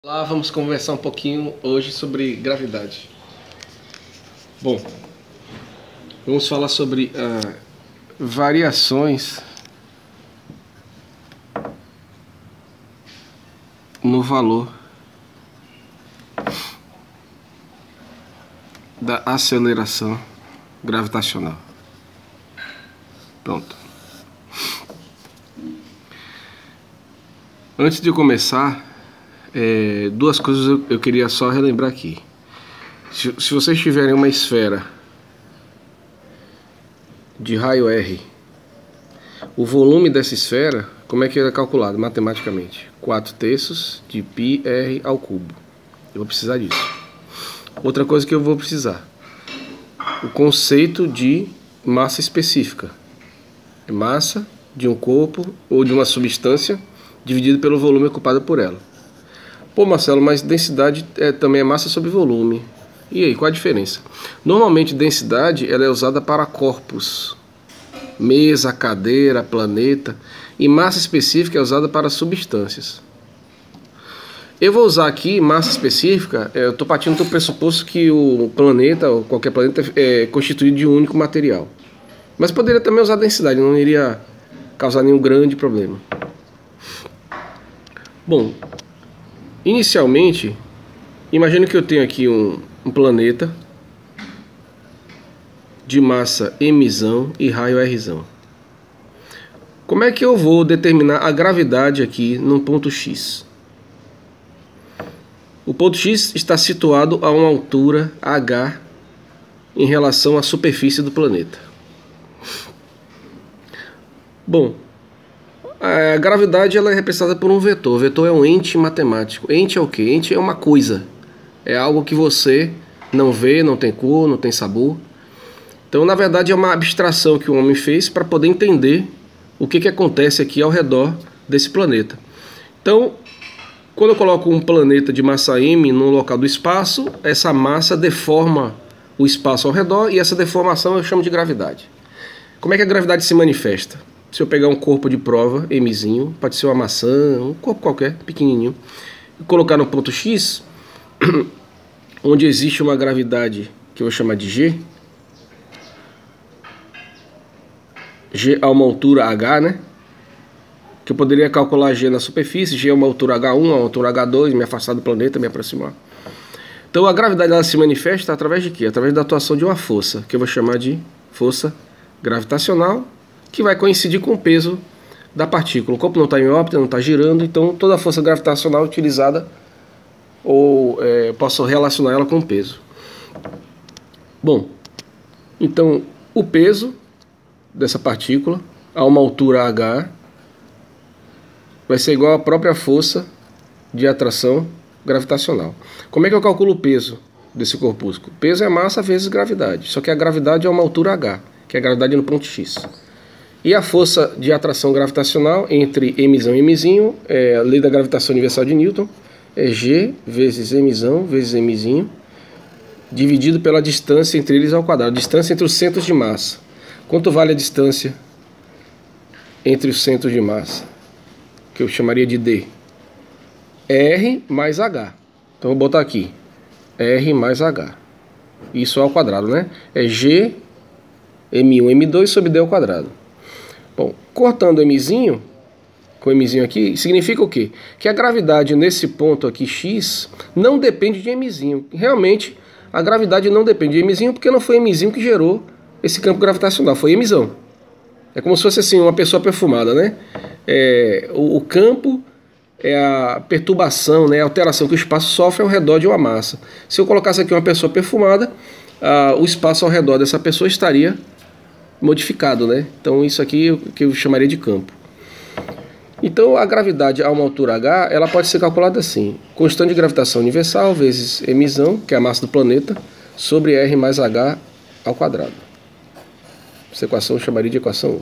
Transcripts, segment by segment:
Lá vamos conversar um pouquinho hoje sobre gravidade. Bom, vamos falar sobre variações no valor da aceleração gravitacional. Pronto. Antes de começar, duas coisas eu queria só relembrar aqui. Se vocês tiverem uma esfera de raio R, o volume dessa esfera, como é que é calculado matematicamente? 4/3 de πr ao cubo. Eu vou precisar disso. Outra coisa que eu vou precisar: o conceito de massa específica. É massa de um corpo ou de uma substância dividido pelo volume ocupado por ela. Pô, Marcelo, mas densidade também é massa sobre volume. E aí, qual a diferença? Normalmente, densidade ela é usada para corpos, mesa, cadeira, planeta, e massa específica é usada para substâncias. Eu vou usar aqui massa específica, eu estou partindo do pressuposto que o planeta, ou qualquer planeta, é constituído de um único material. Mas poderia também usar densidade, não iria causar nenhum grande problema. Bom, inicialmente, imagine que eu tenho aqui um planeta de massa mzão e raio rzão. Como é que eu vou determinar a gravidade aqui num ponto X? O ponto X está situado a uma altura h em relação à superfície do planeta. Bom, a gravidade ela é representada por um vetor. O vetor é um ente matemático. Ente é o quê? Ente é uma coisa. É algo que você não vê, não tem cor, não tem sabor. Então, na verdade, é uma abstração que o homem fez para poder entender o que acontece aqui ao redor desse planeta. Então, quando eu coloco um planeta de massa m no local do espaço, essa massa deforma o espaço ao redor e essa deformação eu chamo de gravidade. Como é que a gravidade se manifesta? Se eu pegar um corpo de prova, mzinho, pode ser uma maçã, um corpo qualquer, pequenininho, e colocar no ponto X, onde existe uma gravidade que eu vou chamar de G, G a uma altura h, né? Que eu poderia calcular G na superfície, G a uma altura h1, a uma altura h2, me afastar do planeta, me aproximar. Então a gravidade ela se manifesta através de quê? Através da atuação de uma força, que eu vou chamar de força gravitacional, que vai coincidir com o peso da partícula. O corpo não está em órbita, não está girando, então toda a força gravitacional utilizada, ou posso relacionar ela com o peso. Bom, então o peso dessa partícula a uma altura h vai ser igual à própria força de atração gravitacional. Como é que eu calculo o peso desse corpúsculo? O peso é massa vezes gravidade, só que a gravidade é uma altura h, que é a gravidade no ponto X. E a força de atração gravitacional entre mzão e mzinho, a lei da gravitação universal de Newton, é G vezes mzão vezes mzinho, dividido pela distância entre eles ao quadrado, a distância entre os centros de massa. Quanto vale a distância entre os centros de massa? Que eu chamaria de D. R mais H. Então vou botar aqui, R mais H. Isso ao quadrado, né? É G M1, M2 sobre D ao quadrado. Bom, cortando mzinho, com mzinho aqui, significa o quê? Que a gravidade nesse ponto aqui, X, não depende de mzinho. Realmente, a gravidade não depende de mzinho, porque não foi mzinho que gerou esse campo gravitacional, foi mzão. É como se fosse assim, uma pessoa perfumada, né? O campo é a perturbação, né? A alteração que o espaço sofre ao redor de uma massa. Se eu colocasse aqui uma pessoa perfumada, o espaço ao redor dessa pessoa estaria modificado, né? Então isso aqui que eu chamaria de campo. Então a gravidade a uma altura h, ela pode ser calculada assim: constante de gravitação universal vezes mzão, que é a massa do planeta, sobre r mais h ao quadrado. Essa equação eu chamaria de equação 1.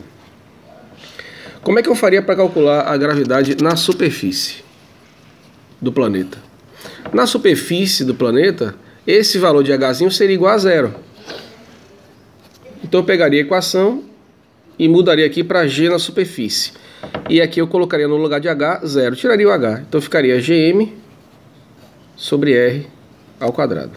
Como é que eu faria para calcular a gravidade na superfície do planeta? Na superfície do planeta, esse valor de hzinho seria igual a zero. Então eu pegaria a equação e mudaria aqui para G na superfície. E aqui eu colocaria no lugar de H, 0. Tiraria o H. Então ficaria Gm sobre R ao quadrado.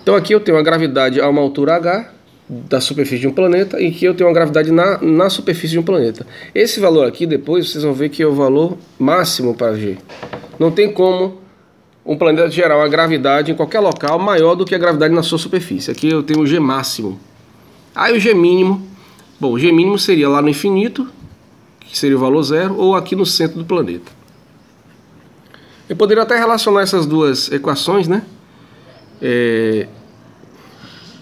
Então aqui eu tenho a gravidade a uma altura h da superfície de um planeta e aqui eu tenho uma gravidade na superfície de um planeta. Esse valor aqui depois vocês vão ver que é o valor máximo para G. Não tem como um planeta gerar uma gravidade em qualquer local maior do que a gravidade na sua superfície. Aqui eu tenho o G máximo. Aí o G mínimo, bom, o G mínimo seria lá no infinito, que seria o valor zero, ou aqui no centro do planeta. Eu poderia até relacionar essas duas equações, né?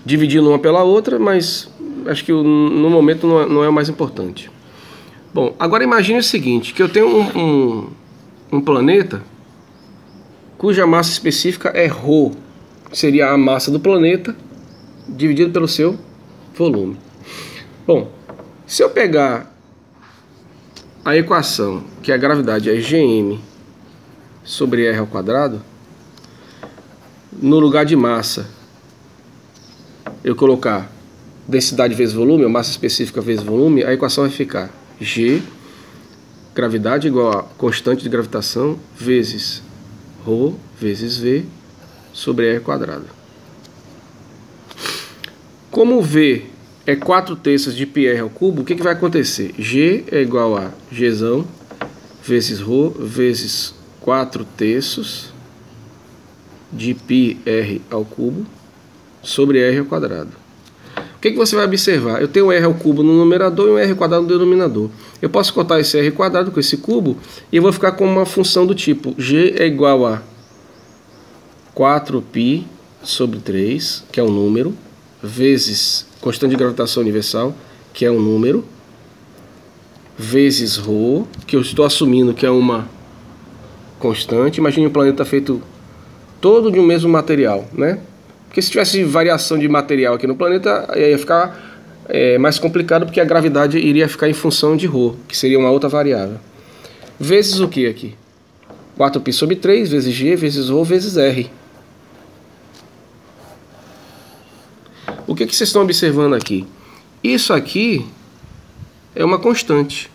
Dividindo uma pela outra, mas acho que no momento não é o mais importante. Bom, agora imagine o seguinte, que eu tenho um planeta cuja massa específica é ρ, que seria a massa do planeta dividido pelo seu volume. Bom, se eu pegar a equação que a gravidade é Gm sobre R ao quadrado, no lugar de massa eu colocar densidade vezes volume, ou massa específica vezes volume, a equação vai ficar G, gravidade igual a constante de gravitação, vezes ρ, vezes V, sobre R quadrado. Como V é 4/3 de πr ao cubo, o que vai acontecer? G é igual a Gzão, vezes ρ, vezes 4/3 de πr ao cubo, sobre R ao quadrado. O que você vai observar? Eu tenho R ao cubo no numerador e um R ao quadrado no denominador. Eu posso cortar esse R quadrado com esse cubo e eu vou ficar com uma função do tipo G é igual a 4π sobre 3, que é um número, vezes constante de gravitação universal, que é um número, vezes ρ, que eu estou assumindo que é uma constante. Imagine um planeta feito todo de um mesmo material, né? Porque se tivesse variação de material aqui no planeta, ia ficar mais complicado, porque a gravidade iria ficar em função de ρ, que seria uma outra variável. Vezes o que aqui? 4π sobre 3, vezes G, vezes ρ, vezes R. O que vocês estão observando aqui? Isso aqui é uma constante.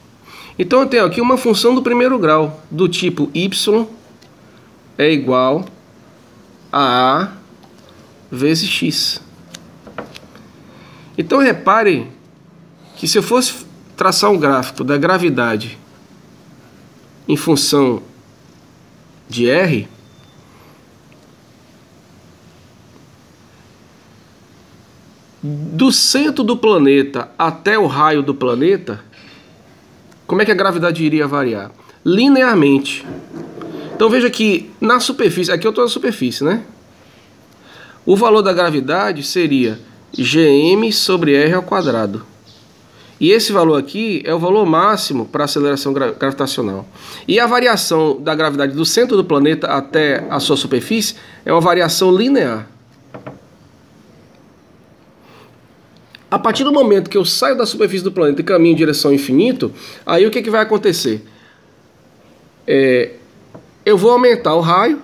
Então eu tenho aqui uma função do primeiro grau, do tipo y é igual a A vezes x. Então repare que se eu fosse traçar um gráfico da gravidade em função de R, do centro do planeta até o raio do planeta, como é que a gravidade iria variar? Linearmente. Então veja que na superfície, aqui eu estou na superfície, né? O valor da gravidade seria Gm sobre R ao quadrado. E esse valor aqui é o valor máximo para a aceleração gravitacional. E a variação da gravidade do centro do planeta até a sua superfície é uma variação linear. A partir do momento que eu saio da superfície do planeta e caminho em direção ao infinito, aí o que vai acontecer? Eu vou aumentar o raio,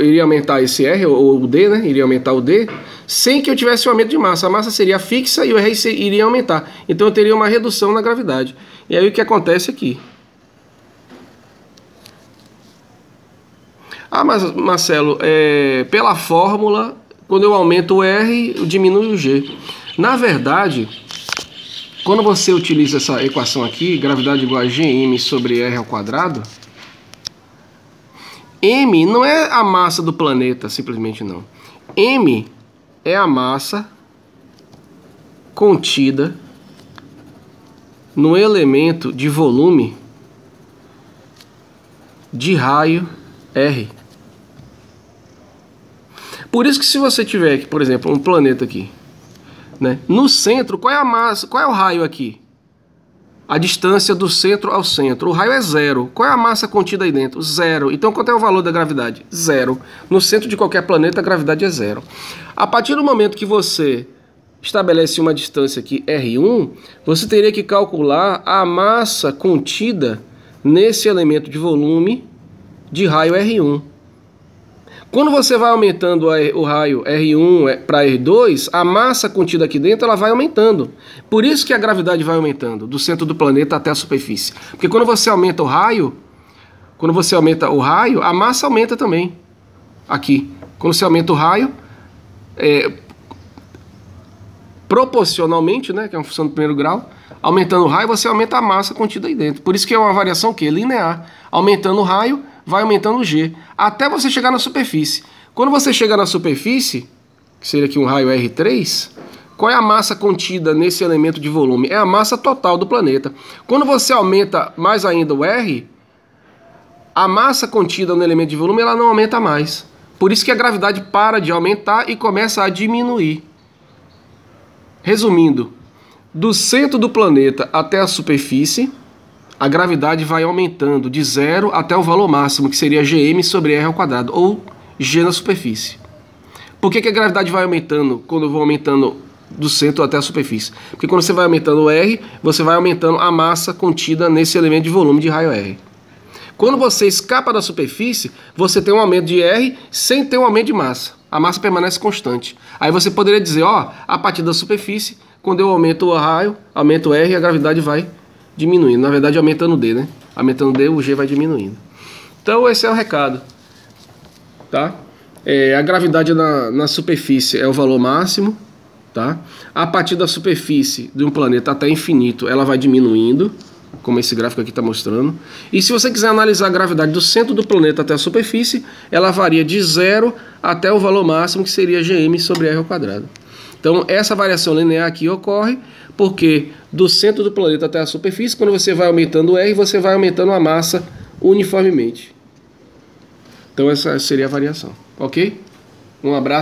iria aumentar esse R, ou o D, né? Iria aumentar o D, sem que eu tivesse um aumento de massa. A massa seria fixa e o R iria aumentar. Então eu teria uma redução na gravidade. E aí o que acontece aqui? Ah, mas Marcelo, pela fórmula, quando eu aumento o R, diminui o G. Na verdade, quando você utiliza essa equação aqui, gravidade igual a Gm sobre R ao quadrado, M não é a massa do planeta, simplesmente não. M é a massa contida no elemento de volume de raio R. Por isso que se você tiver aqui, por exemplo, um planeta aqui, né, no centro, qual é a massa, qual é o raio aqui? A distância do centro ao centro. O raio é zero. Qual é a massa contida aí dentro? Zero. Então, quanto é o valor da gravidade? Zero. No centro de qualquer planeta, a gravidade é zero. A partir do momento que você estabelece uma distância aqui, R1, você teria que calcular a massa contida nesse elemento de volume de raio R1. Quando você vai aumentando o raio R1 para R2, a massa contida aqui dentro ela vai aumentando. Por isso que a gravidade vai aumentando, do centro do planeta até a superfície. Porque quando você aumenta o raio, Quando você aumenta o raio, a massa aumenta também. Aqui. Quando você aumenta o raio, proporcionalmente, né, que é uma função do primeiro grau, aumentando o raio, você aumenta a massa contida aí dentro. Por isso que é uma variação o quê? Linear. Aumentando o raio, vai aumentando o G, até você chegar na superfície. Quando você chega na superfície, que seria aqui um raio R3, qual é a massa contida nesse elemento de volume? É a massa total do planeta. Quando você aumenta mais ainda o R, a massa contida no elemento de volume ela não aumenta mais. Por isso que a gravidade para de aumentar e começa a diminuir. Resumindo, do centro do planeta até a superfície, a gravidade vai aumentando de 0 até o valor máximo, que seria Gm sobre R ao quadrado, ou G na superfície. Por que a gravidade vai aumentando quando eu vou aumentando do centro até a superfície? Porque quando você vai aumentando o R, você vai aumentando a massa contida nesse elemento de volume de raio R. Quando você escapa da superfície, você tem um aumento de R sem ter um aumento de massa. A massa permanece constante. Aí você poderia dizer, ó, a partir da superfície, quando eu aumento o raio, aumento o R, a gravidade vai diminuindo. Na verdade, aumentando o D, né? Aumentando o D, o G vai diminuindo. Então, esse é o recado. Tá? A gravidade na superfície é o valor máximo. Tá? A partir da superfície de um planeta até infinito, ela vai diminuindo, como esse gráfico aqui está mostrando. E se você quiser analisar a gravidade do centro do planeta até a superfície, ela varia de 0 até o valor máximo, que seria Gm sobre R ao quadrado. Então, essa variação linear aqui ocorre porque do centro do planeta até a superfície, quando você vai aumentando o R, você vai aumentando a massa uniformemente. Então, essa seria a variação. Ok? Um abraço.